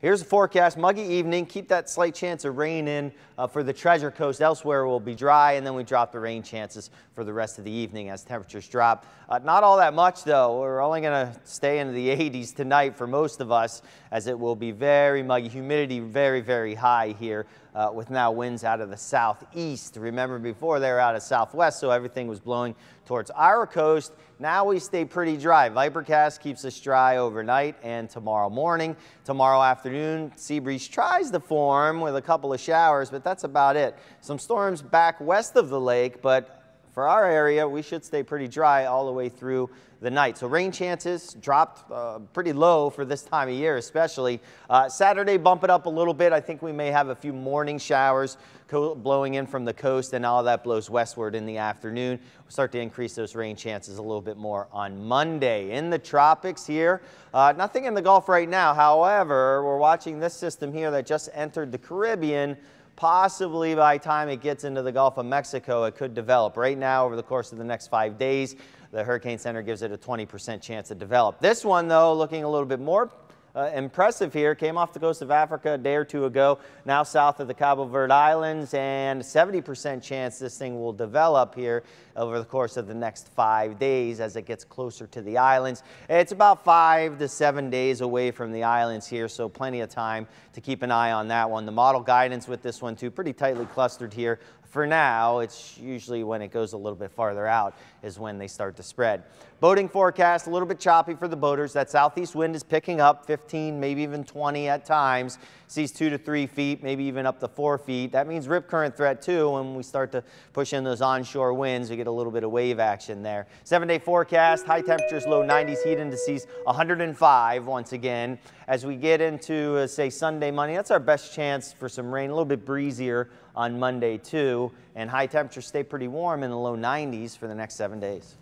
Here's the forecast. Muggy evening. Keep that slight chance of rain in for the Treasure Coast. Elsewhere will be dry, and then we drop the rain chances for the rest of the evening as temperatures drop. Not all that much, though. We're only going to stay into the 80s tonight for most of us, as it will be very muggy. Humidity very, very high here with now winds out of the southeast. Remember, before they were out of southwest, so everything was blowing towards our coast. Now we stay pretty dry. Vipercast keeps us dry overnight and tomorrow morning. Tomorrow afternoon, sea breeze tries to form with a couple of showers, but that's about it. Some storms back west of the lake, but for our area, we should stay pretty dry all the way through the night. So rain chances dropped pretty low for this time of year, especially. Saturday, bump it up a little bit. I think we may have a few morning showers blowing in from the coast, and all that blows westward in the afternoon. We'll start to increase those rain chances a little bit more on Monday. In the tropics here, nothing in the Gulf right now. However, we're watching this system here that just entered the Caribbean. Possibly by the time it gets into the Gulf of Mexico, it could develop. Right now, over the course of the next 5 days, the Hurricane Center gives it a 20% chance to develop. This one, though, looking a little bit more impressive here, came off the coast of Africa a day or two ago, now south of the Cabo Verde Islands, and 70% chance this thing will develop here over the course of the next 5 days as it gets closer to the islands. It's about 5 to 7 days away from the islands here, so plenty of time to keep an eye on that one. The model guidance with this one, too, pretty tightly clustered here. For now, it's usually when it goes a little bit farther out is when they start to spread. Boating forecast, a little bit choppy for the boaters. That southeast wind is picking up 15, maybe even 20 at times. Seas 2 to 3 feet, maybe even up to 4 feet. That means rip current threat too. When we start to push in those onshore winds, we get a little bit of wave action there. 7-day forecast, high temperatures, low 90s, heat indices 105 once again. As we get into, say, Sunday, Monday, that's our best chance for some rain, a little bit breezier on Monday too. And high temperatures stay pretty warm in the low 90s for the next 7 days.